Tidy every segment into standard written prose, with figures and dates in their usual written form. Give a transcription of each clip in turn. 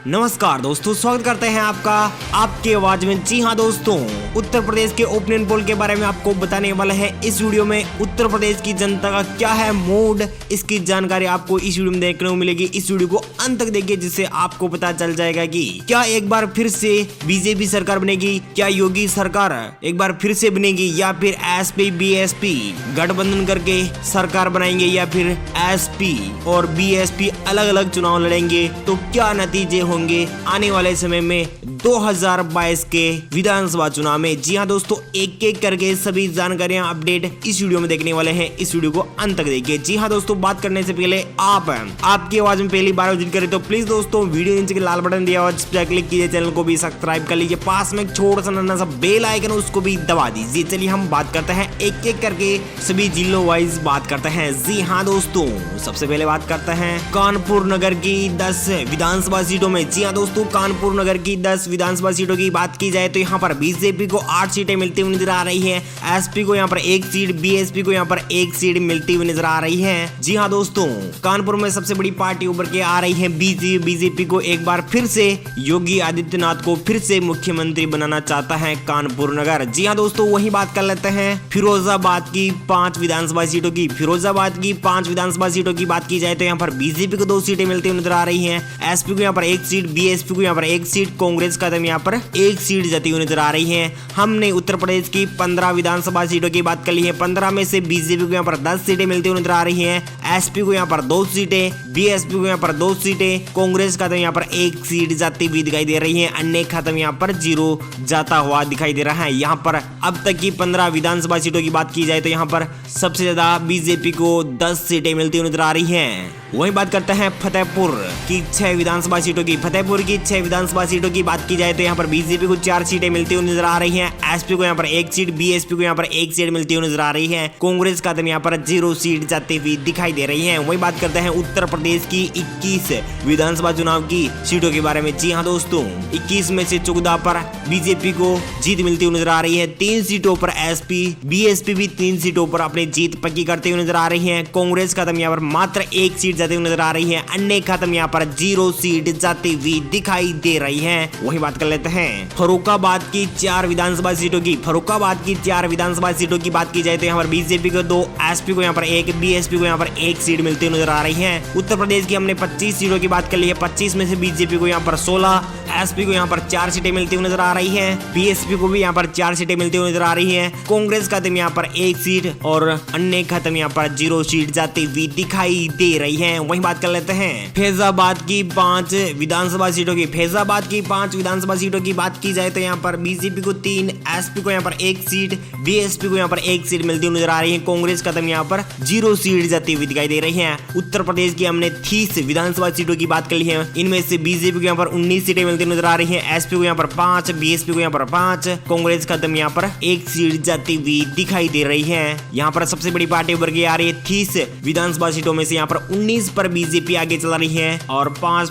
नमस्कार दोस्तों, स्वागत करते हैं आपका आपकी आवाज में। जी हाँ दोस्तों, उत्तर प्रदेश के ओपिनियन पोल के बारे में आपको बताने वाला है इस वीडियो में। उत्तर प्रदेश की जनता का क्या है मूड, इसकी जानकारी आपको इस वीडियो में देखने को मिलेगी। इस वीडियो को अंत तक देखिए, जिससे आपको पता चल जाएगा कि क्या एक बार फिर से बीजेपी सरकार बनेगी, क्या योगी सरकार एक बार फिर से बनेगी, या फिर एसपी बीएसपी गठबंधन करके सरकार बनाएंगे, या फिर एसपी और बीएसपी अलग अलग चुनाव लड़ेंगे। तो क्या नतीजे होंगे आने वाले समय में 2022 के विधानसभा चुनाव में। जी हाँ दोस्तों, एक एक करके सभी जानकारियां अपडेट इस वीडियो में देखने वाले हैं। इस वीडियो को अंत तक देखिए। जी हाँ दोस्तों, बात करने से पहले आपकी आवाज में पहली बार विजिट करें तो प्लीज दोस्तों वीडियो नीचे के लाल बटन दिया और क्लिक कीजिए, चैनल को भी सब्सक्राइब कर लीजिए, पास में छोटा सा नन्हा सा बेल आइकन उसको भी दबा दीजिए। चलिए हम बात करते हैं एक एक करके सभी जिलों वाइज बात करते हैं। जी हाँ दोस्तों, सबसे पहले बात करते हैं कानपुर नगर की 10 विधानसभा सीटों में। जी हाँ दोस्तों, कानपुर नगर की 10 विधानसभा सीटों की बात की जाए तो यहाँ पर बीजेपी को 8 सीटें मिलती हुई नजर आ रही हैं, एसपी को यहाँ पर 1 सीट, बीएसपी को यहाँ पर 1 सीट मिलती हुई नजर आ रही है। जी हाँ दोस्तों, कानपुर में सबसे बड़ी पार्टी उभर के आ रही है बीजेपी को एक बार फिर से योगी आदित्यनाथ को फिर से मुख्यमंत्री बनाना चाहता है कानपुर नगर। जी हाँ दोस्तों, वही बात कर लेते हैं फिरोजाबाद की 5 विधानसभा सीटों की। फिरोजाबाद की 5 विधानसभा सीटों की बात की जाए तो यहाँ पर बीजेपी को 2 सीटें मिलती हुई नजर आ रही है, एसपी को यहाँ पर 1 सीट, बीएसपी को यहाँ पर 1 सीट, कांग्रेस का यहाँ पर 1 सीट जाती हुई नजर आ रही है। हमने उत्तर प्रदेश की 15 विधानसभा सीटों की बात कर ली है। 15 में से बीजेपी को यहाँ पर 10 सीटें मिलती हुई नजर आ रही है, एसपी को यहाँ पर 2 सीटें, बीएसपी को यहाँ पर 2 सीटें, कांग्रेस का यहाँ पर 1 सीट जाती हुई दिखाई दे रही है, अन्य खत्म यहाँ पर 0 जाता हुआ दिखाई दे रहा है। यहाँ पर अब तक की 15 विधानसभा सीटों की बात की जाए तो यहाँ पर सबसे ज्यादा बीजेपी को 10 सीटें मिलती हुई नजर आ रही है। वही बात करते हैं फतेहपुर की 6 विधानसभा सीटों की। फतेहपुर की 6 विधानसभा सीटों की बात की जाए तो यहाँ पर बीजेपी को 4 सीटें मिलती हुई नजर आ रही हैं, एसपी को यहाँ पर 1 सीट, बीएसपी को यहाँ पर 1 सीट मिलती हुई नजर आ रही है, कांग्रेस का यहाँ पर 0 सीट जाती हुई दिखाई दे रही है। वही बात करते हैं उत्तर प्रदेश की 21 विधानसभा चुनाव की सीटों के बारे में। जी हाँ दोस्तों, 21 में से 14 पर बीजेपी को जीत मिलती हुई नजर आ रही है, 3 सीटों पर एसपी बीएसपी भी 3 सीटों पर अपनी जीत पक्की करते हुए नजर आ रही है, कांग्रेस का यहाँ पर मात्र 1 सीट जाती हुई नजर आ रही है, अन्य खत्म यहाँ पर 0 सीट जाती हुई दिखाई दे रही है। वही बात कर लेते हैं फर्रुखाबाद की 4 विधानसभा सीटों की। फर्रुखाबाद की 4 विधानसभा सीटों की बात की जाए तो यहाँ पर बीजेपी को 2, एसपी को यहाँ पर 1, बीएसपी को यहाँ पर 1 सीट मिलती हुई नजर आ रही है। उत्तर प्रदेश की हमने 25 सीटों की बात कर ली है। 25 में से बीजेपी को यहाँ पर 16, एसपी को यहाँ पर 4 सीटें मिलती हुई नजर आ रही है, बीएसपी को भी यहाँ पर 4 सीटें मिलती हुई नजर आ रही है, कांग्रेस का यहाँ पर 1 सीट और अन्य खत्म यहाँ पर 0 सीट जाती हुई दिखाई दे रही है। वही बात कर लेते हैं फैजाबाद की 5 विधानसभा सीटों की। फैजाबाद की 5 विधानसभा सीटों की बात की जाए तो यहाँ पर बीजेपी को 3, एसपी को यहाँ पर 1 सीट, बीएसपी को यहाँ पर 1 सीट मिलती हुई नजर आ रही है, कांग्रेस का यहाँ पर 0 सीट जाती हुई दिखाई दे रही है। उत्तर प्रदेश की हमने 30 विधानसभा सीटों की बात कर ली है। इनमें से बीजेपी को यहाँ पर 19 सीटें मिलती नजर आ रही है, एसपी को यहाँ पर 5, बीएसपी को यहाँ पर 5, कांग्रेस का यहाँ पर 1 सीट जाती हुई दिखाई दे रही है। यहाँ पर सबसे बड़ी पार्टी उभर के आ रही है। 30 विधानसभा सीटों में से यहाँ पर 19 पर बीजेपी आगे चल रही है और 5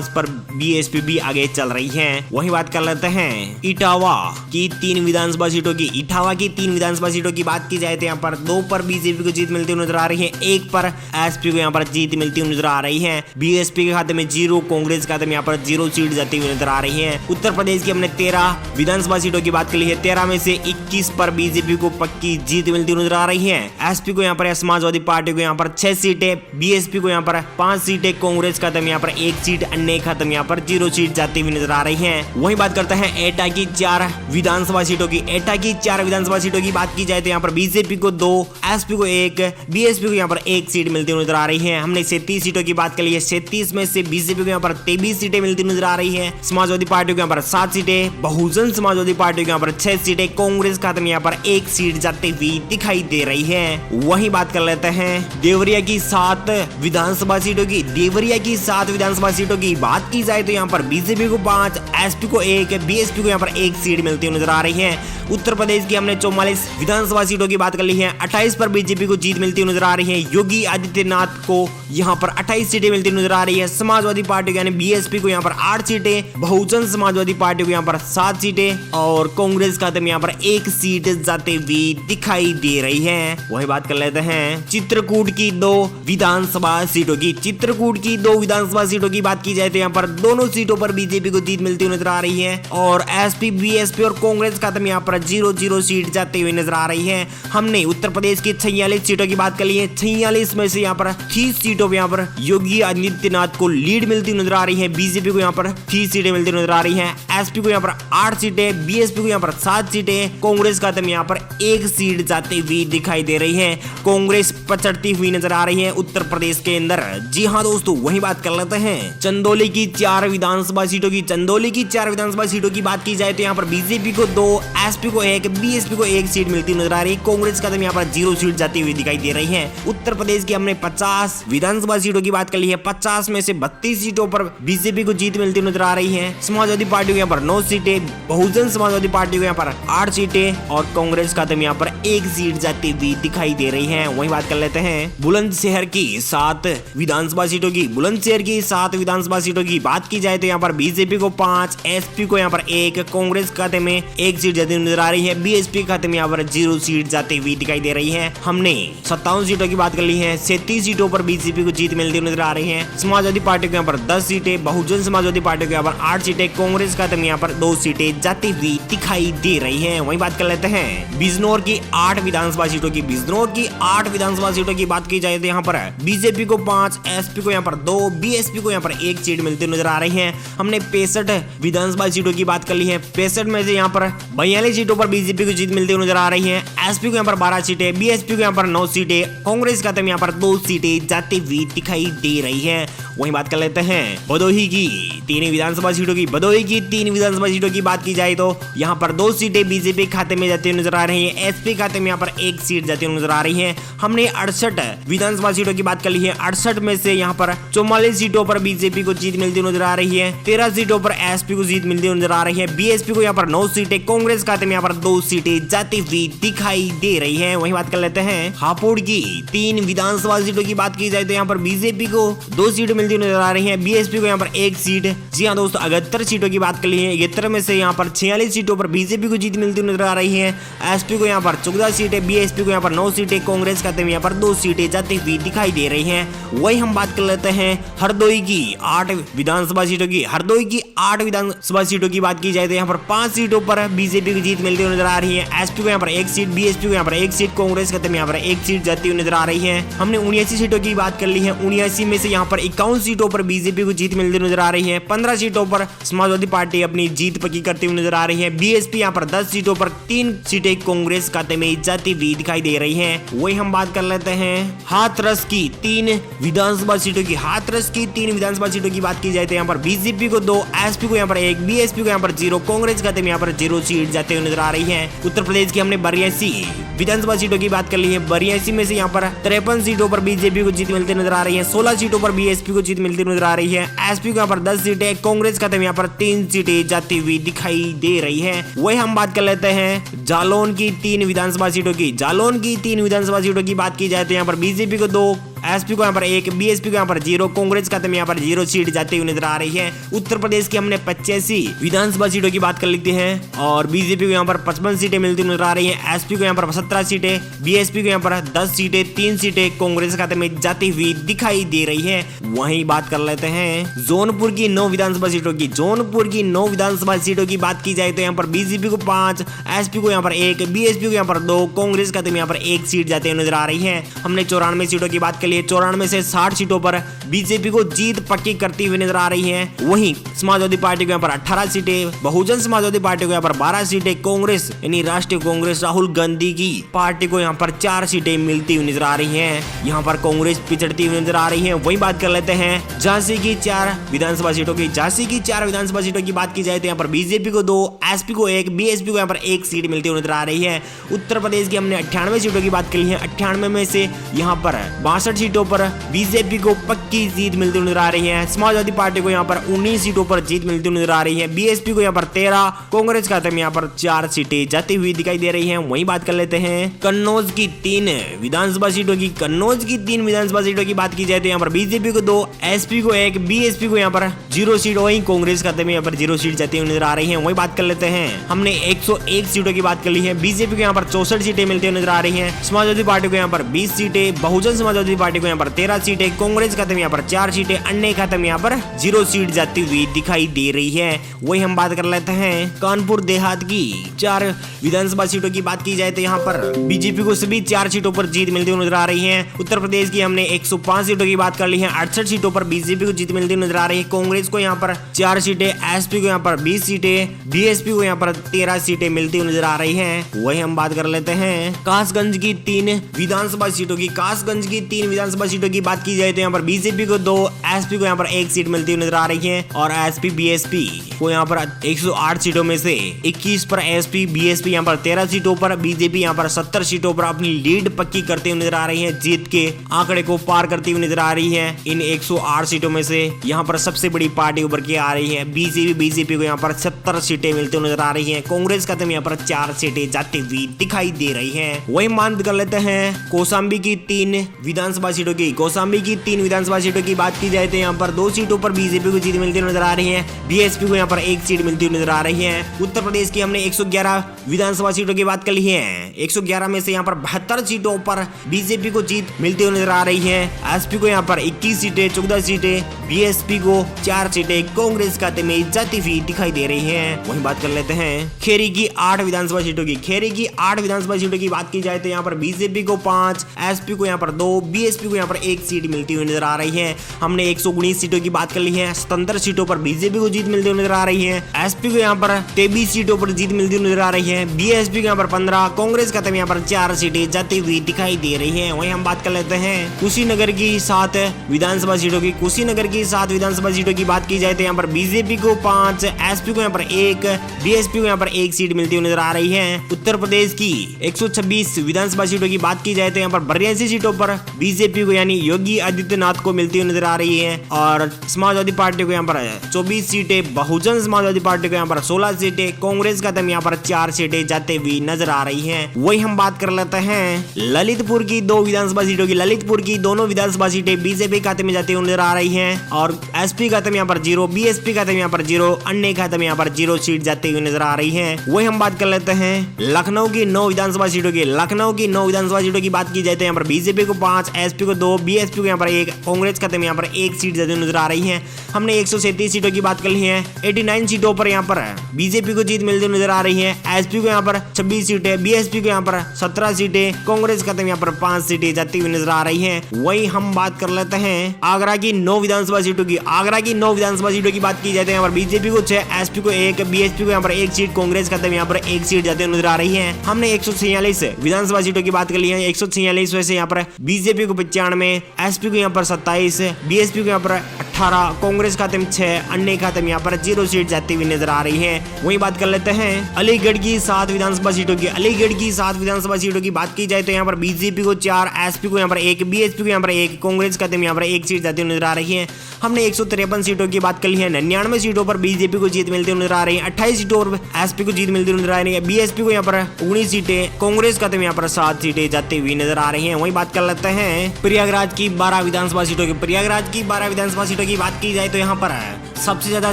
पर बीएसपी भी आगे चल रही है। वही बात कर लेते हैं इटावा की 3 विधानसभा सीटों की। इटावा की 3 विधानसभा सीटों की बात की जाए तो यहाँ पर 2 पर बीजेपी को जीत मिलती हुई नजर आ रही है, 1 पर एसपी को यहाँ पर जीत मिलती हुई नजर आ रही है, बीएसपी के खाते में 0, कांग्रेस के खाते में यहाँ पर 0 सीट जाती हुई नजर आ रही है। उत्तर प्रदेश की हमने 13 विधानसभा सीटों की बात कर ली है। 13 में से 21 पर बीजेपी को पक्की जीत मिलती हुई नजर आ रही है, एसपी को यहाँ पर समाजवादी पार्टी को यहाँ पर 6 सीटें, बीएसपी को यहाँ पर 5 सीटें, कांग्रेस का यहाँ पर 1 सीट, अन्य खत्म यहाँ पर 0 सीट जाती हुई नजर आ रही है। वही बात करते हैं एटा की 4 विधानसभा सीटों की। एटा की 4 विधानसभा सीटों की बात की जाए तो यहाँ पर बीजेपी को 2, एसपी को 1, बीएसपी को यहाँ पर 1 सीट मिलती हुई नजर आ रही है। हमने 37 सीटों की बात कर ली है। 37 में से बीजेपी को यहाँ पर 23 सीटें मिलती नजर आ रही है, समाजवादी पार्टी को यहाँ पर 7 सीटें, बहुजन समाजवादी पार्टी को यहाँ पर 6 सीटें, कांग्रेस का यहाँ पर 1 सीट जाती हुई दिखाई दे रही है। वही बात कर लेते हैं देवरिया की 7 विधानसभा सीटों की। देवरिया की 7 विधानसभा सीटों की बात की जाए तो यहाँ पर बीजेपी को 5, एसपी को 1, बीएसपी को यहाँ पर 1 सीट मिलती हुई नजर आ रही है। उत्तर प्रदेश की हमने 44 विधानसभा सीटों की बात कर ली है। 28 पर बीजेपी को जीत मिलती हुई नजर आ रही है, योगी आदित्यनाथ को यहाँ पर 28 सीटें मिलती नजर आ रही है। समाजवादी पार्टी यानी बीएसपी को यहाँ पर 8 सीटें, बहुजन समाजवादी पार्टी को यहाँ पर 7 सीटें और कांग्रेस खाते में यहाँ पर 1 सीट जाते हुए दिखाई दे रही है। वही बात कर लेते हैं चित्रकूट की 2 विधानसभा सीटों की। चित्रकूट की 2 विधानसभा सीटों की बात की जाए तो यहाँ पर दोनों सीटों पर बीजेपी को जीत मिलती हुई नजर आ रही है और एसपी, बीएसपी और कांग्रेस खाते में यहाँ पर 0-0 सीट जाते हुए नजर आ रही है। हमने उत्तर प्रदेश की 46 सीटों की बात कर ली है। 46 में से यहाँ पर 30 सीटों पर यहाँ पर योगी आदित्यनाथ को लीड मिलती नजर आ रही है। बीजेपी को यहाँ पर 30 सीटें मिलती नजर आ रही है। एसपी को यहाँ पर 8 सीटें, बीएसपी को यहाँ पर 7 सीटें, कांग्रेस खाते में यहाँ पर 1 सीट जाती हुई दिखाई दे रही है। कांग्रेस पचड़ती हुई नजर आ रही है उत्तर प्रदेश के अंदर। जी हाँ दोस्तों, वही बात कर लेते हैं चंदौली की 4 विधानसभा सीटों की। चंदौली की 4 विधानसभा सीटों की बात की जाए तो यहाँ पर बीजेपी को 2, एसपी को 1, बीएसपी को 1 सीट मिलती नजर आ रही है। कांग्रेस खाते में यहाँ पर 0 सीट जाती हुई दिखाई दे रही है। उत्तर प्रदेश की हमने 50 विधानसभा सीटों की बात कर ली है। 50 में से 32 सीटों पर बीजेपी को जीत मिलती नजर आ रही है। समाजवादी पार्टी को यहाँ पर 9 सीटें, बहुजन समाजवादी पार्टी को यहाँ पर 8 सीटें और कांग्रेस खाते में यहाँ पर 1 सीट जाती हुई दिखाई दे रही है। वही बात कर लेते हैं बुलंदशहर की 7 विधानसभा सीटों की। बुलंदशहर की 7 विधानसभा सीटों की बात की जाए तो यहाँ पर बीजेपी को 5, एसपी को यहाँ पर 1, कांग्रेस खाते में 1 सीट जाती हुई नजर आ रही है। बीएसपी खाते में यहाँ पर 0 सीट जाती हुई दिखाई दे रही है। हमने 57 सीटों की बात कर ली है। 37 सीटों पर बीजेपी को जीत मिलती नजर आ रही है। समाजवादी पार्टी को यहाँ पर 10 सीटें, बहुजन समाजवादी पार्टी को यहाँ पर 8 सीटें, कांग्रेस खाते में यहाँ पर 2 सीटें जाती हुई दिखाई दे रही है। वही बात कर लेते हैं बिजनौर की 8 विधानसभा सीटों की। बिजनौर की 8 विधानसभा सीटों की बात की जाए तो यहाँ पर बीजेपी को 5, एसपी को यहाँ पर 2, बीएसपी को यहाँ पर 1 सीट मिलती नजर आ रही है। हमने 65 विधानसभा सीटों की बात कर ली है। 65 में से यहाँ पर 42 सीटों पर बीजेपी को जीत मिलती नजर आ रही है। एसपी को यहाँ पर 12 सीटें, बीएसपी को यहाँ पर 9 सीटें, कांग्रेस खाते में यहाँ पर 2 सीटें जाती हुई दिखाई दे रही है। वहीं बात कर लेते हैं भदोही की 3 विधानसभा सीटों की। भदोही की 3 विधानसभा सीटों की बात की जाए तो यहाँ पर 2 सीटें बीजेपी खाते में जाती हुई नजर आ रही है। एसपी खाते में यहाँ पर 1 सीट जाती हुई नजर आ रही है। हमने 68 विधानसभा सीटों की बात कर ली है। 68 में से यहाँ पर 44 सीटों पर बीजेपी को जीत मिलती नजर आ रही है। 13 सीटों पर एसपी को जीत मिलती नजर आ रही है। बीएसपी को यहाँ पर 9 सीटें, कांग्रेस खाते में यहाँ पर 2 सीटें जाती हुई दिखाई दे रही है। वहीं बात कर लेते हैं हापुड़ की 3 विधानसभा सीटों की बात की जाए तो यहाँ पर बीजेपी को 2 सीटें मिलती नजर आ रही है। बीएसपी को यहाँ पर 1 सीट। जी हाँ दोस्तों, 78 सीटों की बात कर ली है। 71 में से यहाँ पर 46 सीटों पर बीजेपी को जीत मिलती नजर आ रही है। एसपी को यहाँ पर 14 सीटें, बीएसपी को यहाँ पर 9 सीटें, कांग्रेस खाते में यहाँ पर 2 सीटें जाती हुई दिखाई दे रही हैं। वही हम बात कर लेते हैं हरदोई की 8 विधानसभा सीटों की। हरदोई की 8 विधानसभा सीटों की बात की जाए तो यहाँ पर 5 सीटों पर बीजेपी की जीत मिलती हुई नजर आ रही है। एसपी को यहाँ पर 1 सीट, बीएसपी को यहाँ पर 1 सीट, कांग्रेस खाते में यहाँ पर 1 सीट जाती हुई नजर आ रही है। हमने 79 सीटों की बात कर ली है। 79 में से यहाँ पर 51 सीटों पर बीजेपी को जीत मिलती नजर आ रही है। 15 सीटों पर समाजवादी पार्टी अपनी जीत पक्की करती हुई नजर आ रही है। बीएसपी यहाँ पर 10 सीटों पर 3 सीटें कांग्रेस खाते में जाती हुई दिखाई दे रही है। वही हम बात कर लेते हैं हाथरस की 3 विधानसभा सीटों की। हाथरस की 3 विधानसभा सीटों की बात की जाए तो यहाँ पर बीजेपी को 2, एसपी को यहाँ पर 1, बीएसपी को यहाँ पर 0, कांग्रेस खाते में यहाँ पर 0 सीट जाते हुए नजर आ रही है। उत्तर प्रदेश की हमने 82 विधानसभा सीटों की बात कर ली है। 82 में से यहाँ पर 53 सीटों पर बीजेपी को जीत मिलती नजर आ रही है। 16 सीटों पर बीएसपी को जीत मिलती नजर आ रही है। एसपी को यहाँ पर 10 सीटें, कांग्रेस खाते में यहाँ पर 3 सीटें जाती हुई दिखाई दे रही है। वही हम बात कर लेते हैं जालौन की 3 विधानसभा सीटों की। जालौन की 3 विधानसभा सीटों की बात की जाए तो यहाँ पर बीजेपी को 2, एसपी को यहाँ पर 1, बीएसपी को यहाँ पर 0, कांग्रेस खाते में यहाँ पर 0 सीट जाती हुई नजर आ रही है। उत्तर प्रदेश की हमने 85 विधानसभा सीटों की बात कर लेते हैं और बीजेपी को यहाँ पर 55 सीटें मिलती नजर आ रही है। एसपी को यहाँ पर 17 सीटें, बीएसपी को यहाँ पर 10 सीटें, 3 सीटें कांग्रेस खाते में जाती हुई दिखाई दे रही है। वहीं बात कर लेते हैं जौनपुर की 9 विधानसभा सीटों की। जौनपुर की 9 विधानसभा सीटों की बात की जाए तो यहाँ पर बीजेपी को 5, एसपी को यहाँ पर 1, बीएसपी को यहाँ पर 2, कांग्रेस खाते में यहाँ पर 1 सीट जाती हुई नजर आ रही है। हमने 94 सीटों की बात कर ली है। 94 से 60 सीटों पर बीजेपी को जीत पक्की करती हुई नजर आ रही है। वहीं समाजवादी पार्टी को यहाँ पर 18 सीटें, बहुजन समाजवादी पार्टी को यहाँ पर 12 सीटें, कांग्रेस यानी राष्ट्रीय कांग्रेस राहुल गांधी की पार्टी को यहाँ पर 4 सीटें मिलती हुई नजर आ रही हैं। यहाँ पर कांग्रेस पिछड़ती हुई नजर आ रही है। वही बात कर लेते हैं झांसी की 4 विधानसभा सीटों की। झांसी की 4 विधानसभा सीटों की बात की जाए तो यहाँ पर बीजेपी को 2, एसपी को 1, बीएसपी को यहाँ पर 1 सीट मिलती हुई नजर आ रही है। उत्तर प्रदेश की हमने 98 सीटों की बात की है। 98 में से यहाँ पर 62 सीटों पर बीजेपी को पक्की जीत मिलती नजर आ रही है। समाजवादी पार्टी को यहाँ पर 19 सीटों पर जीत मिलती नजर आ रही है। बीएसपी को यहाँ पर 13, कांग्रेस खाते में यहाँ पर 4 सीटें जाती हुई दिखाई दे रही हैं। वहीं बात कर लेते हैं कन्नौज की 3 विधानसभा सीटों की। कन्नौज की 3 विधानसभा सीटों की बात की जाए तो यहाँ पर बीजेपी को 2, एसपी को 1, बीएसपी को यहाँ पर 0 सीट, वहीं कांग्रेस खाते में यहाँ पर 0 सीट जाती हुई नजर आ रही है। वहीं बात कर लेते हैं, हमने 101 सीटों की बात कर ली है। बीजेपी को यहाँ पर 64 सीटें मिलती हुई नजर आ रही है। समाजवादी पार्टी को यहाँ पर 20 सीटें, बहुजन समाजवादी पार्टी को यहाँ पर 13 सीटें, कांग्रेस खाते में यहाँ पर 4 सीटें, अन्य खाते में यहाँ पर 0 सीट जाती हुई दिखाई दे रही है। वही हम बात कर लेते हैं कानपुर देहात की 4 विधानसभा सीटों की बात की जाए तो यहाँ पर बीजेपी को सभी 4 सीटों पर जीत मिलती हुई नजर आ रही है। उत्तर प्रदेश की हमने 105 सीटों की बात कर ली है। 68 सीटों पर बीजेपी को जीत मिलती नजर आ रही है। कांग्रेस को यहाँ पर 4 सीटें, एसपी को यहाँ पर 20 सीटें, बीएसपी को यहाँ पर 13 सीटें मिलती हुई नजर आ रही हैं। वही हम बात कर लेते हैं कासगंज की 3 विधानसभा सीटों की। कासगंज की 3 विधानसभा सीटों की बात की जाए तो यहाँ पर बीजेपी को 2, एसपी को यहाँ पर 1 सीट मिलती हुई नजर आ रही है और एसपी बीएसपी को यहाँ पर 108 सीटों में से 21 पर एसपी बीएसपी यहाँ पर 13 सीटों पर, बीजेपी यहाँ पर 70 सीटों पर अपनी लीड पक्की करते हुए नजर आ रही है। जीत के आंकड़े को पार करती हुई नजर आ रही है। इन 108 सीटों में से यहाँ पर सबसे बड़ी पार्टी उभर के आ रही है बीजेपी को यहाँ पर 70 सीटें मिलती हुई नजर आ रही है। कांग्रेस खाते में यहाँ पर 4 सीटें जाती हुई दिखाई दे रही है। वही मान कर लेते हैं कौशाम्बी की 3 विधानसभा सीटों की। कौशाम्बी की 3 विधानसभा सीटों की बात की जाए तो यहाँ पर 2 सीटों पर बीजेपी को जीत मिलती हुई नजर आ रही है। बीएसपी को यहाँ पर 1 सीट मिलती हुई नजर आ रही है। उत्तर प्रदेश की हमने 111 विधानसभा सीटों की बात कर ली है। 111 में से यहाँ पर 72 सीटों पर बीजेपी को जीत मिलती हुई नजर आ रही है। एसपी को यहाँ पर 21 सीटें, 14 सीटें, बीएसपी को 4 सीटें कांग्रेस खाते में जाती हुई दिखाई दे रही है। वही बात कर लेते हैं खेरी की 8 विधानसभा सीटों की। खेरी की 8 विधानसभा सीटों की बात की जाए तो यहाँ पर बीजेपी को 5, एसपी को यहाँ पर 2, बीएसपी को यहाँ पर 1 सीट मिलती हुई नजर आ रही है। हमने 119 सीटों की बात कर ली है। 77 सीटों पर बीजेपी को जीत मिलती हुई नजर आ रही है। एसपी को यहाँ पर 23 सीटों पर जीत मिलती हुई नजर आ रही है। बीएसपी को यहाँ पर 15, कांग्रेस खाते में यहाँ पर 4 सीटें जाती हुई दिखाई दे रही है। वहीं हम बात कर लेते हैं कुशीनगर की 7 विधानसभा सीटों की। कुशीनगर की 7 विधानसभा सीटों की बात की जाए तो यहाँ पर बीजेपी को 5, एसपी को यहाँ पर 1, बीएसपी को यहाँ पर 1 सीट मिलती हुई नजर आ रही है। उत्तर प्रदेश की 126 विधानसभा सीटों की बात की जाए तो यहाँ पर 82 सीटों पर बीजेपी को यानी योगी आदित्यनाथ को मिलती हुई नजर आ रही है और समाजवादी पार्टी को यहाँ पर 24 सीटें, बहुजन समाजवादी पार्टी को यहाँ पर 16 सीटें, कांग्रेस का यहाँ पर 4 सीटें जाते हुए नजर आ रही हैं। वही हम बात कर लेते हैं ललितपुर की 2 विधानसभा सीटों की। ललितपुर की दोनों विधानसभा सीटें बीजेपी खाते में जाती हुई नजर आ रही हैं और एसपी खाते में यहाँ पर 0, बीएसपी खाते में यहाँ पर 0, अन्य खाते में यहाँ पर 0 सीट जाती हुई नजर आ रही है। वही हम बात कर लेते हैं लखनऊ की 9 विधानसभा सीटों की। लखनऊ की 9 विधानसभा सीटों की बात की जाए तो यहाँ पर बीजेपी को 5, एसपी को 2, बीएसपी को यहाँ पर 1, कांग्रेस खाते में यहाँ पर 1 सीट जाती हुई नजर आ रही है। हमने 137 सीटों की बात कर ली है। 89 सीटों पर यहाँ पर बीजेपी को जीत मिलती नजर आ रही है। एसपी को यहाँ पर 26 सीटें, बीएसपी को यहाँ पर 17 सीटें, कांग्रेस खाते में यहाँ पर 5 सीटें जाती हुई नजर आ रही हैं। वही हम बात कर लेते हैं आगरा की 9 विधानसभा सीटों की। आगरा की 9 विधानसभा सीटों की बात की जाए तो यहाँ पर बीजेपी को 6, एसपी को 1, बीएसपी को यहाँ पर 1 सीट, कांग्रेस खाते में यहाँ पर 1 सीट जाती हुई नजर आ रही है। हमने 146 विधानसभा सीटों की बात कर ली है। 146 में से यहाँ पर बीजेपी को 95, एसपी को यहाँ पर 27, बीएसपी को यहाँ पर 18, कांग्रेस खाते में 6, अन्य खाते में यहाँ पर 0 सीट जाती हुई नजर आ रही है। वही बात कर लेते हैं अलीगढ़ की 7 विधानसभा सीटों की। अलीगढ़ की 7 विधानसभा सीटों की बात की जाए तो यहाँ पर बीजेपी को 4, एसपी को यहाँ पर 1, बीएसपी को यहाँ पर 1, कांग्रेस खाते में यहाँ पर 1 सीट जाती हुई नजर आ रही है। हमने 153 सीटों की बात कर ली है। 99 सीटों पर बीजेपी को जीत मिलती हुई नजर आ रही है। 28 सीटों पर एसपी को जीत मिलती हुई नजर आ रही है। बीएसपी को यहाँ पर 19 सीटें, कांग्रेस खाते में यहाँ पर 7 सीटें जाती हुई नजर आ रही है। वही बात कर लेते हैं प्रयागराज की 12 विधानसभा सीटों की। प्रयागराज की 12 विधानसभा सीटों की बात की जाए तो यहाँ पर सबसे ज्यादा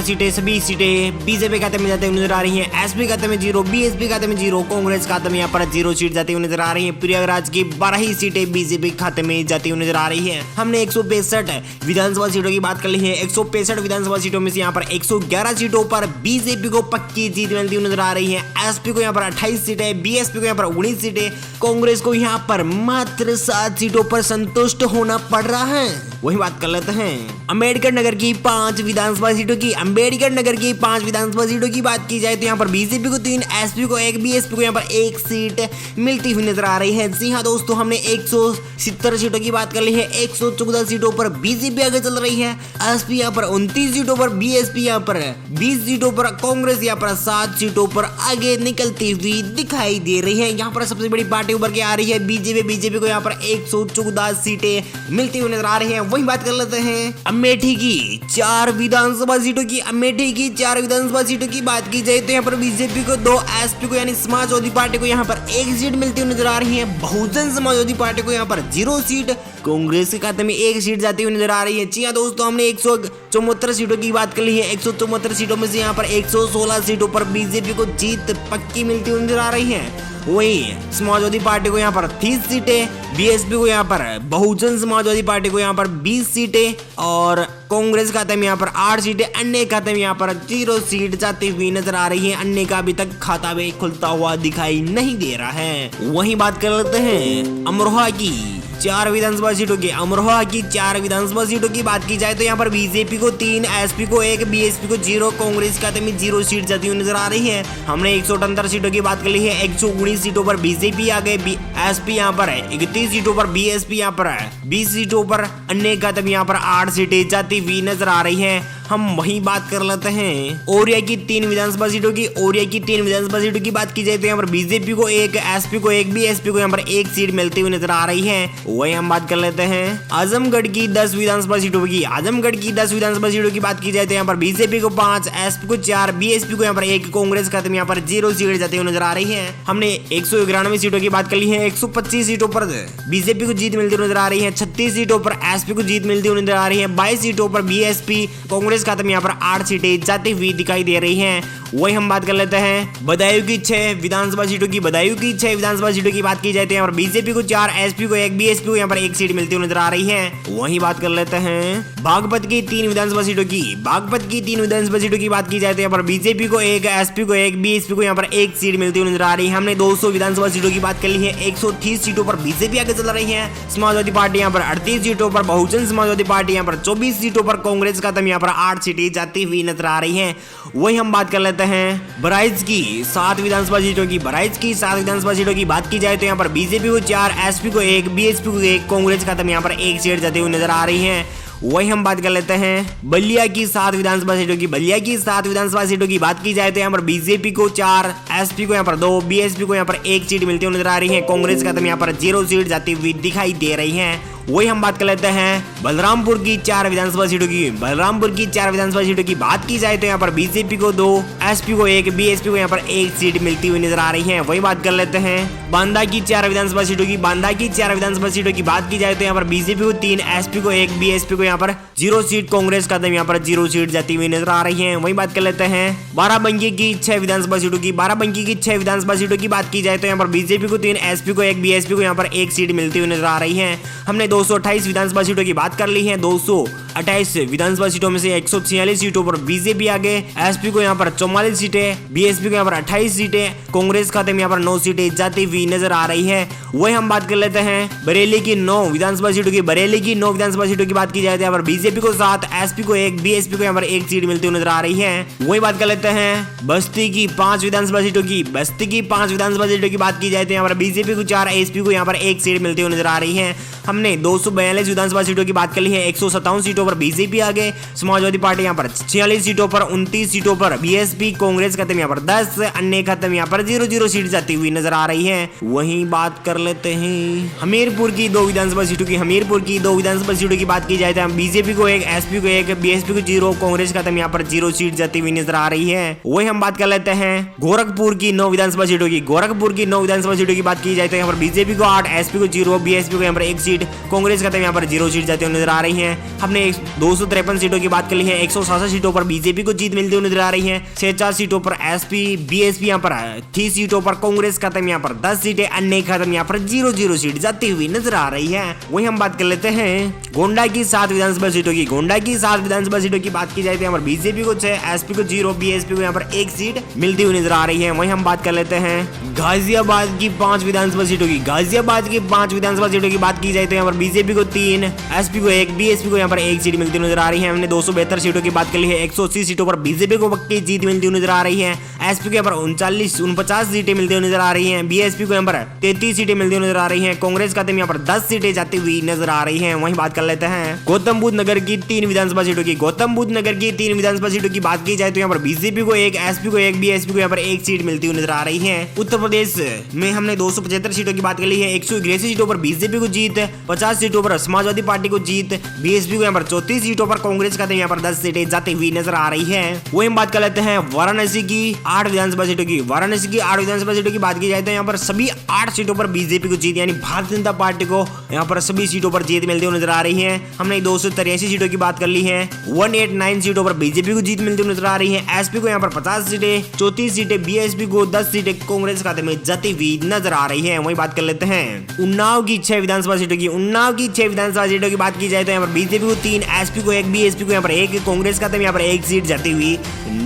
सीटें, सभी सीटें बीजेपी खाते में जाते हुए नजर आ ररही हैं। एसपी खाते में 0, बीएसपी खाते में 0, कांग्रेस खाते में यहाँ पर 0 सीट जाती हुई नजर आ रही है। प्रयागराज की 12 ही सीटें बीजेपी खाते में जाती हुई नजर आ रही है। हमने 165 विधानसभा सीटों की बात कर ली है। 165 विधानसभा सीटों में से यहाँ पर 111 सीटों पर बीजेपी को पक्की जीत मिलती हुई नजर आ रही है। एसपी को यहाँ पर 28 सीटें, बीएसपी को यहाँ पर 19 सीटें, कांग्रेस को यहाँ पर मात्र 7 सीटों पर संतुष्ट होना पड़ रहा है। वही बात कर लेते हैं अम्बेडकर नगर की 5 विधानसभा सीटों की, अम्बेडकर नगर की 5 विधानसभा सीटों की बात की जाए तो यहाँ पर बीजेपी को 3, एसपी को 1, बीएसपी को यहाँ पर 1 सीट मिलती हुई नजर आ रही है। जी हाँ दोस्तों, हमने 170 सीटों की बात कर ली है। 114 सीटों पर बीजेपी आगे चल रही है, एसपी यहाँ पर 29 सीटों पर, बीएसपी यहाँ पर 20 सीटों पर, कांग्रेस यहाँ पर 7 सीटों पर आगे निकलती हुई दिखाई दे रही है। यहाँ पर सबसे बड़ी पार्टी उभर के आ रही है बीजेपी को यहाँ पर 114 सीटें मिलती हुई नजर आ रही है। वही बात कर लेते हैं अमेठी की 4 विधानसभा सीटों की। अमेठी की 4 विधानसभा सीटों की बात की जाए तो यहाँ पर बीजेपी को 2, एसपी को यानी समाजवादी पार्टी को यहाँ पर 1 सीट मिलती हुई नजर आ रही है। बहुजन समाजवादी पार्टी को यहाँ पर 0 सीट, कांग्रेस के खाते में 1 सीट जाती हुई नजर आ रही है। जी हाँ दोस्तों, हमने 174 सीटों की बात कर ली है। 174 सीटों में से यहाँ पर 116 सीटों पर बीजेपी को जीत पक्की मिलती हुई नजर आ रही है। वही समाजवादी पार्टी को यहाँ पर 30 सीटें, बीएसपी को यहाँ पर, बहुजन समाजवादी पार्टी को यहाँ पर 20 सीटें और कांग्रेस खाते में यहाँ पर 8 सीटें, अन्य खाते में यहाँ पर 0 सीट जाती हुई नजर आ रही है। अन्य का अभी तक खाता भी खुलता हुआ दिखाई नहीं दे रहा है। वहीं बात कर लेते हैं अमरोहा की 4 विधानसभा सीटों की। अमरोहा की 4 विधानसभा सीटों की बात की जाए तो यहाँ पर बीजेपी को 3, एसपी को 1, बीएसपी को 0, कांग्रेस खाते में 0 सीट जाती हुई नजर आ रही है। हमने 178 सीटों की बात कर ली है। 119 सीटों पर बीजेपी आ गए, एसपी यहाँ पर है 31 सीटों पर, बीएसपी यहाँ पर है 20 सीटों पर, अन्य खाते में यहाँ पर 8 सीटें जाती हुई नजर आ रही है। हम वही बात कर लेते हैं औरिया की 3 विधानसभा सीटों की। औरिया की 3 विधानसभा सीटों की बात की जाए तो यहाँ पर बीजेपी को 1, एसपी को 1, बीएसपी को यहाँ पर 1 सीट मिलती हुई नजर आ रही है। वही हम बात कर लेते हैं आजमगढ़ की 10 विधानसभा सीटों की। आजमगढ़ की 10 विधानसभा सीटों की बात की जाए तो यहाँ पर बीजेपी को 5, एसपी को 4, बीएसपी को यहाँ पर 1, कांग्रेस खाते में यहाँ पर 0 सीट जाती हुई नजर आ रही है। हमने 191 सीटों की बात कर ली है। 125 सीटों पर बीजेपी को जीत मिलती हुई नजर आ रही है। 36 सीटों पर एसपी को जीत मिलती हुई नजर आ रही है। 22 सीटों पर बीएसपी, कांग्रेस खाते में यहाँ पर 8 सीटें जाती हुई दिखाई दे रही हैं। वही हम बात कर लेते हैं बदायूं की 6 विधानसभा सीटों की। बदायूं की 6 विधानसभा सीटों की बात की जाए तो यहाँ पर बीजेपी को 4, एसपी को 1, बीएसपी को यहाँ पर 1 सीट मिलती हुई नजर आ रही है। वही बात कर लेते हैं बागपत की 3 विधानसभा सीटों की। बागपत की 3 विधानसभा सीटों की बात की जाए तो यहाँ पर बीजेपी को 1, एसपी को 1, बीएसपी को यहाँ पर 1 सीट मिलती हुई नजर आ रही है। हमने 200 विधानसभा सीटों की बात कर ली है। 130 सीटों पर बीजेपी आगे चल रही है। समाजवादी पार्टी यहाँ पर 38 सीटों पर, बहुजन समाजवादी पार्टी यहाँ पर 24 सीटों पर, कांग्रेस खाते में यहाँ पर 8 सीटें जाती हुई नजर आ रही है। वही हम बात कर लेते हैं बहराइच की 7 विधानसभा सीटों की। बहराइच की 7 विधानसभा सीटों की बात की जाए तो यहाँ पर बीजेपी को 4, एसपी को 1, बीएसपी को 1, कांग्रेस खाते में यहाँ पर 1 सीट जाती हुई नजर आ रही है। वही हम बात कर लेते हैं बलिया की 7 विधानसभा सीटों की। बलिया की 7 विधानसभा सीटों की बात की जाए तो यहाँ पर बीजेपी को 4, एसपी को यहाँ पर 2, बीएसपी को यहाँ पर 1 सीट मिलती हुई नजर आ रही है। कांग्रेस खाते में यहाँ पर 0 सीट जाती हुई दिखाई दे रही है। वही हम बात कर लेते हैं बलरामपुर की 4 विधानसभा सीटों की। बलरामपुर की 4 विधानसभा सीटों की बात की जाए तो यहाँ पर बीजेपी को 2, एसपी को 1, बीएसपी को यहाँ पर 1 सीट मिलती हुई नजर आ रही है। वही बात कर लेते हैं बांदा की 4 विधानसभा सीटों की। बांदा की 4 विधानसभा सीटों की बात की जाए तो यहाँ पर बीजेपी को 3, एसपी को 1, बीएसपी को यहाँ पर 0 सीट, कांग्रेस खाते में यहाँ पर 0 सीट जाती हुई नजर आ रही है। वही बात कर लेते हैं बाराबंकी की 6 विधानसभा सीटों की। बाराबंकी की 6 विधानसभा सीटों की बात की जाए तो यहाँ पर बीजेपी को 3, एसपी को 1, बीएसपी को यहाँ पर 1 सीट मिलती हुई नजर आ रही है। हमने 228 विधानसभा सीटों की बात कर ली है। 228 विधानसभा सीटों में से 146 सीटों पर बीजेपी आगे, एसपी को यहाँ पर 44 सीटें, बीएसपी को यहाँ पर 28 सीटें, कांग्रेस खाते में यहाँ पर 9 सीटें जाती हुई नजर आ रही है। वही हम बात कर लेते हैं बरेली की 9 विधानसभा सीटों की। बरेली की 9 विधानसभा सीटों की बात की जाए तो यहाँ पर बीजेपी को 7, एसपी को 1, बीएसपी को यहाँ पर 1 सीट मिलती हुई नजर आ रही है। वही बात कर लेते हैं बस्ती की 5 विधानसभा सीटों की। बस्ती की 5 विधानसभा सीटों की बात की जाए तो यहाँ पर बीजेपी को 4, एसपी को यहाँ पर 1 सीट मिलती हुई नजर आ रही है। हमने 242 विधानसभा सीटों की बात कर ली है। 157 सीटों पर बीजेपी आगे, समाजवादी पार्टी यहाँ पर 46 सीटों पर, 29 सीटों पर बीएसपी, कांग्रेस खाते में यहाँ पर 10, अन्य खाते में यहाँ पर 0 सीट जाती हुई नजर आ रही है। वहीं बात कर लेते हैं हमीरपुर की 2 विधानसभा सीटों की। हमीरपुर की 2 विधानसभा सीटों की बात की जाए तो बीजेपी को 1, एसपी को 1, बीएसपी को 0, कांग्रेस खाते में यहाँ पर 0 सीट जाती हुई नजर आ रही है। वही हम बात कर लेते हैं गोरखपुर की 9 विधानसभा सीटों की। गोरखपुर की 9 विधानसभा सीटों की बात की जाए तो यहाँ पर बीजेपी को 8, एसपी को 0, बीएसपी को यहाँ पर 1 सीट, कांग्रेस खाते में यहाँ पर 0 सीट जाती हुई नजर आ रही है। हमने 253 सीटों की बात कर ली है। 167 सीटों पर बीजेपी को जीत मिलती हुई नजर आ रही है। 66 सीटों पर एसपी, बीएसपी यहाँ पर 30 सीटों पर, कांग्रेस खाते में यहाँ पर 10 सीटें, अन्य खाते में यहाँ पर 0 सीट जाती हुई नजर आ रही है। वही हम बात कर लेते हैं गोंडा की 7 विधानसभा सीटों की। गोंडा की 7 विधानसभा सीटों की बात की जाए तो यहाँ पर बीजेपी को 6, एसपी को 0, बीएसपी को यहाँ पर 1 सीट मिलती हुई नजर आ रही है। वही हम बात कर लेते हैं गाजियाबाद की 5 विधानसभा सीटों की। गाजियाबाद की 5 विधानसभा सीटों की बात की जाए तो यहाँ पर बीजेपी को 3, एसपी को 1, बीएसपी को यहाँ पर 1 सीट मिलती नजर आ रही है। हमने 272 सीटों की बात कर ली है। 180 सीटों पर बीजेपी को पक्की जीत मिलती हुई नजर आ रही है। एसपी के यहाँ पर 49 सीटें मिलती हुई नजर आ रही है। बीएसपी को यहाँ पर 33 सीटें मिलती हुई नजर आ रही है। कांग्रेस खाते में यहाँ पर 10 सीटें जाती हुई नजर आ रही है। वहीं बात कर लेते हैं गौतम बुद्ध नगर की 3 विधानसभा सीटों की। गौतम बुद्ध नगर की 3 विधानसभा सीटों की बात की जाए तो यहाँ पर बीजेपी को 1, एसपी को 1, बीएसपी को यहाँ पर 1 सीट मिलती हुई नजर आ रही है। उत्तर प्रदेश में हमने 275 सीटों की बात कर ली है। 181 सीटों पर बीजेपी को जीत, 50 सीटों पर समाजवादी पार्टी को जीत, बीएसपी को यहाँ पर 34 सीटों पर, कांग्रेस खाते में यहाँ पर 10 सीटें जाती हुई नजर आ रही है। वही हम बात कर लेते हैं वाराणसी की 8 विधानसभा सीटों की। वाराणसी की 8 विधानसभा सीटों की बात की जाए तो यहाँ पर सभी 8 सीटों पर बीजेपी को जीत, यानी भारतीय जनता पार्टी को यहाँ पर सभी सीटों पर जीत मिलती हुई नजर आ रही है। हमने 283 सीटों की बात कर ली है। 189 सीटों पर बीजेपी को जीत मिलती हुई नजर आ रही है। एसपी को यहाँ पर 50 सीटें, 34 सीटें, बीएसपी को 10 सीटें कांग्रेस खाते में जाती हुई नजर आ रही है। वही बात कर लेते हैं उन्नाव की 6 विधानसभा सीटों की। उन्नाव की 6 विधानसभा सीटों की बात की जाए तो यहाँ पर बीजेपी को 3, एसपी को 1, बीएसपी को यहाँ पर 1, कांग्रेस खाते में यहाँ पर 1 सीट जाती हुई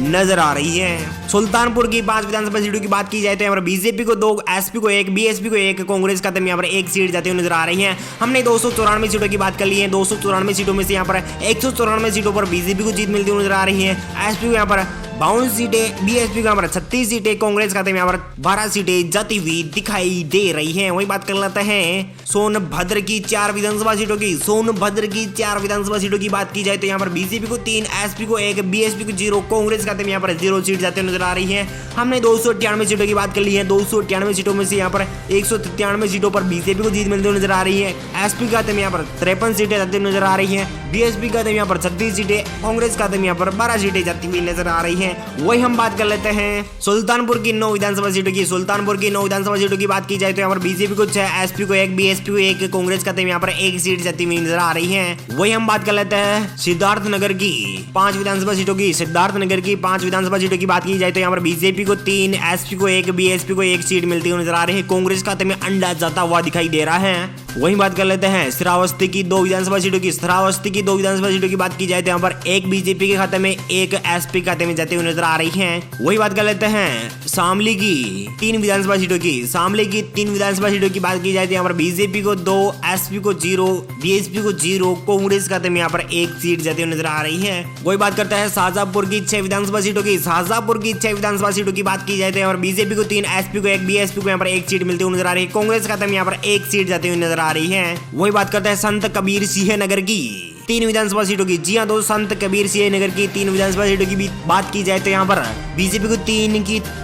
नजर आ रही है। सुल्तानपुर की 5 विधानसभा सीटों की बात की जाए तो यहाँ पर बीजेपी को 2, एसपी को 1, बीएसपी को 1, कांग्रेस खाते में यहाँ पर 1 सीट जाती हुई नजर आ रही है। हमने 294 सीटों की बात कर ली है। 294 सीटों में से यहाँ पर 194 सीटों पर बीजेपी को जीत मिलती हुई नजर आ रही है। एसपी को यहाँ पर 52 सीटें, बीएसपी को यहाँ पर 36 सीटें, कांग्रेस खाते में यहाँ पर 12 सीटें जाती हुई दिखाई दे रही हैं। वही बात कर लेते हैं सोनभद्र की 4 विधानसभा सीटों की। सोनभद्र की 4 विधानसभा सीटों की बात की जाए तो यहाँ पर बीजेपी को 3, एसपी को 1, बीएसपी को 0, कांग्रेस खाते में यहाँ पर 0 सीट जाते नजर आ रही है। हमने 298 सीटों की बात कर ली है। 298 सीटों में से यहाँ पर 193 सीटों पर बीजेपी को जीत मिलती हुई नजर आ रही है। एसपी खाते में यहाँ पर 53 सीटें जाती हुई नजर आ रही है। बीएसपी खाते में यहाँ पर 36 सीटें, कांग्रेस खाते में यहाँ पर 12 सीटें जाती हुई नजर आ रही है। वही हम बात कर लेते हैं सुल्तानपुर की 9 विधानसभा सीटों की। सुल्तानपुर की 9 विधानसभा सीटों की बात की जाए तो यहाँ पर बीजेपी को 6, एसपी को 1, बीएसपी को 1, कांग्रेस खाते में यहाँ पर 1 सीट जाती हुई नजर आ रही है। वही हम बात कर लेते हैं सिद्धार्थनगर की 5 विधानसभा सीटों की। सिद्धार्थनगर की 5 विधानसभा सीटों की बात की जाए तो यहाँ पर बीजेपी को 3, एसपी को 1, बीएसपी को 1 सीट मिलती हुई नजर आ रही है। कांग्रेस खाते में अंडा जाता हुआ दिखाई दे रहा है। वही बात कर लेते हैं श्रावस्ती की 2 विधानसभा सीटों की। श्रावस्ती की 2 विधानसभा सीटों की बात की जाए तो यहाँ पर 1 बीजेपी के खाते में, 1 एसपी खाते में जाती हुई नजर आ रही है। वही बात कर लेते हैं शामली की 3 विधानसभा सीटों की। शामली की 3 विधानसभा सीटों की बात की जाए तो यहाँ पर बीजेपी को 2, एसपी को 0, बीएसपी को 0, कांग्रेस खाते में यहाँ पर 1 सीट जाती हुई नजर आ रही है। वही बात करता है शाहजहांपुर की 6 विधानसभा सीटों की। शाहजहांपुर की 6 विधानसभा सीटों की बात की जाए तो यहाँ पर बीजेपी को 3, एसपी को 1, बीएसपी को यहाँ पर 1 सीट मिलती हुई नजर आ रही है। कांग्रेस खाते में यहाँ पर 1 सीट जाती हुई नजर आ रही है। वही बात करता है संत कबीर सिंह नगर की 3 विधानसभा सीटों की। जी हाँ दोस्तों, संत कबीर सिंह नगर की 3 विधानसभा सीटों की भी बात की जाए तो यहाँ पर बीजेपी को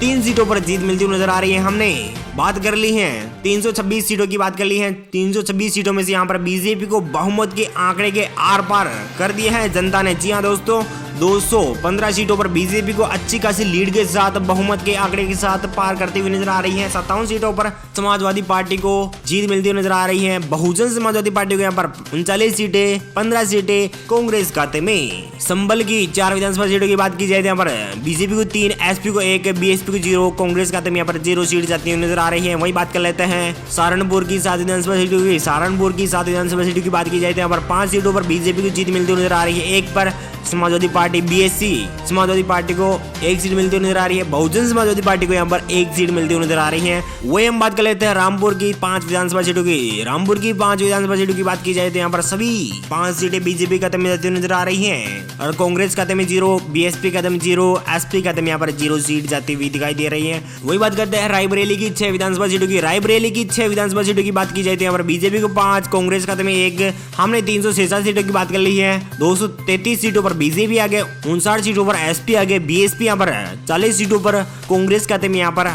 3 सीटों पर जीत मिलती हुई नजर आ रही है। हमने बात कर ली है 326 सीटों की बात कर ली है। 326 सीटों में से यहाँ पर बीजेपी को बहुमत के आंकड़े के आर पार कर दिया है जनता ने। जी हाँ दोस्तों, 215 सीटों पर बीजेपी को अच्छी खासी लीड के साथ, बहुमत के आंकड़े के साथ पार करती हुई नजर आ रही है। 57 सीटों पर समाजवादी पार्टी को जीत मिलती हुई नजर आ रही है। बहुजन समाजवादी पार्टी को यहाँ पर 39 सीटें, 15 सीटें कांग्रेस खाते में। संभल की 4 विधानसभा सीटों की बात की जाए तो यहाँ पर बीजेपी को 3, एसपी को 1, बीएसपी को 0, कांग्रेस खाते में यहाँ पर 0 सीट जाती हुई नजर आ रही है। वही बात कर लेते हैं सहारनपुर की 7 विधानसभा सीटों की। सहारनपुर की 7 विधानसभा सीटों की बात की जाए तो यहाँ पर 5 सीटों पर बीजेपी को जीत मिलती हुई नजर आ रही है। 1 पर Samajwadi party BSc Samajwadi party को 1 सीट मिलती हुई नजर आ रही है। बहुजन समाजवादी पार्टी को यहाँ पर 1 सीट मिलती हुई नजर आ रही है। वही हम बात कर लेते हैं रामपुर की 5 विधानसभा सीटों की। रामपुर की 5 विधानसभा सीटों की बात की जाए तो यहाँ पर सभी 5 सीटें बीजेपी खाते में जाती हुई नजर आ रही है और कांग्रेस खाते में 0, बीएसपी खाते में 0, एसपी खाते में यहाँ पर 0 सीट जाती हुई दिखाई दे रही है। वही बात करते हैं रायबरेली की 6 विधानसभा सीटों की। रायबरेली की 6 विधानसभा सीटों की बात की जाए तो यहाँ पर बीजेपी को 5, कांग्रेस खाते में 1। हमने 366 सीटों की बात कर ली है। 233 सीटों पर बीजेपी आगे, 59 सीटों पर एसपी आगे, बीएसपी यहाँ पर 40 सीटों पर, कांग्रेस खाते में यहाँ पर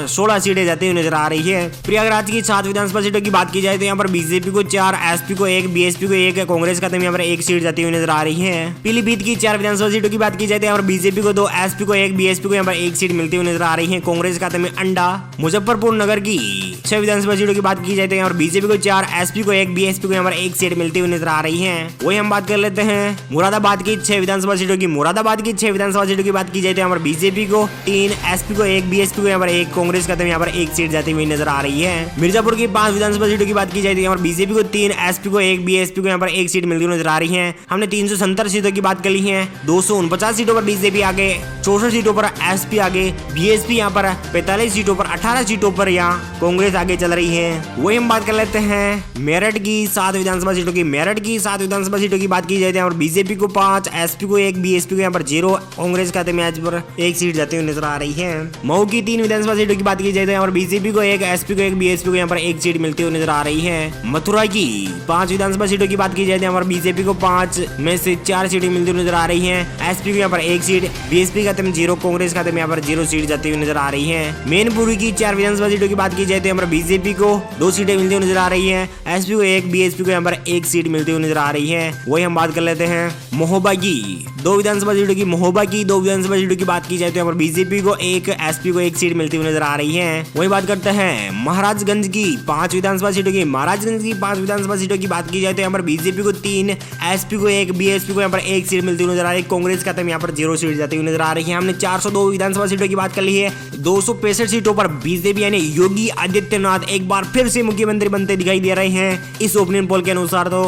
16 सीटें जाती हुई नजर आ रही है। प्रयागराज की 7 विधानसभा सीटों की बात की जाए तो यहाँ पर बीजेपी को 4, एसपी को 1, बीएसपी को 1, कांग्रेस खाते में यहाँ पर 1 सीट जाती हुई नजर आ रही है। पीलीभीत की 4 विधानसभा सीटों की बात की जाए तो यहाँ पर बीजेपी को 2, एसपी को 1, बीएसपी को यहाँ पर 1 सीट मिलती हुई नजर आ रही है। कांग्रेस खाते में अंडा। मुजफ्फरपुर नगर की 6 विधानसभा सीटों की बात की जाए तो यहाँ पर बीजेपी को 4, एसपी को 1, बीएसपी को यहाँ पर 1 सीट मिलती हुई नजर आ रही है। वही हम बात कर लेते हैं मुरादाबाद की 6 विधानसभा सीटों की। मुरादाबाद की 6 विधानसभा सीटों की बात की जाए तो हैं यहाँ पर बीजेपी को 3, एसपी को 1, बीएसपी को यहाँ पर 1, कांग्रेस खाते में यहाँ पर 1 सीट जाती हुई नजर आ रही है। मिर्जापुर की 5 विधानसभा सीटों की बात की जाए तो यहाँ पर बीजेपी को 3, एसपी को 1, बीएसपी को यहाँ पर 1 सीट मिलती हुई नजर आ रही है। हमने 370 सीटों की बात कर ली है। 249 सीटों पर बीजेपी आगे, 64 सीटों पर एसपी आगे, बीएसपी यहाँ पर 45 सीटों पर, 18 सीटों पर यहाँ कांग्रेस आगे चल रही है। वही हम बात कर लेते हैं मेरठ की 7 विधानसभा सीटों की। मेरठ की 7 विधानसभा सीटों की बात की जाए तो यहाँ पर बीजेपी को 5, एसपी को 1, बीएसपी को यहाँ पर 0, कांग्रेस खाते में आज पर 1 सीट जाती हुई नजर आ रही है। मऊ की 3 विधानसभा सीटों की बात की जाए तो यहाँ पर बीजेपी को 1, एसपी को 1, बीएसपी को यहाँ पर 1 सीट मिलती हुई नजर आ रही है। मथुरा की 5 विधानसभा सीटों की बात की जाए तो यहाँ पर बीजेपी को 5 में से 4 सीटें मिलती हुई नजर आ रही है। एसपी को यहाँ पर 1 सीट, बीएसपी खाते में 0, कांग्रेस खाते में यहाँ पर 0 सीट जाती हुई नजर आ रही है। मैनपुरी की 4 विधानसभा सीटों की बात की जाए तो यहाँ पर बीजेपी को 2 सीटें मिलती हुई नजर आ रही है। एसपी को 1, बीएसपी को यहाँ पर 1 सीट मिलती हुई नजर आ रही है। वही हम बात कर लेते हैं महोबा की 2 विधानसभा सीटों की। महोबा की 2 विधानसभा सीटों की बात की जाए तो यहाँ पर बीजेपी को 1, एसपी को 1 सीट मिलती हुई नजर आ रही है। वही बात करते हैं महाराजगंज की 5 विधानसभा सीटों की। महाराजगंज की 5 विधानसभा सीटों की बात की जाए तो यहाँ पर बीजेपी को 3, एसपी को 1, बीएसपी को यहाँ पर 1 सीट मिलती हुई नजर आ रही है। कांग्रेस खाते में यहाँ पर 0 सीट जाती हुई नजर आ रही है। हमने 402 विधानसभा सीटों की बात कर ली है। 265 सीटों पर बीजेपी यानी योगी आदित्यनाथ एक बार फिर से मुख्यमंत्री बनते दिखाई दे रहे हैं इस ओपिनियन पोल के अनुसार। तो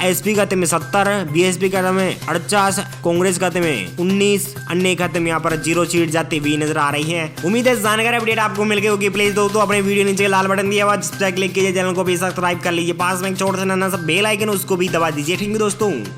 एसपी खाते में 70, बीएसपी खाते में 48, कांग्रेस खाते में 19, अन्य खाते में यहाँ पर 0 सीट जाती हुई नजर आ रही है। उम्मीद है जानकारी अपडेट आपको मिल गई होगी। प्लीज दोस्तों अपने वीडियो नीचे लाल बटन दिया हुआ क्लिक कीजिए, चैनल को भी सब्सक्राइब कर लीजिए, पास में एक छोटा सा नन्हा सा बेल आइकन उसको भी दबा दीजिए। ठीक है दोस्तों।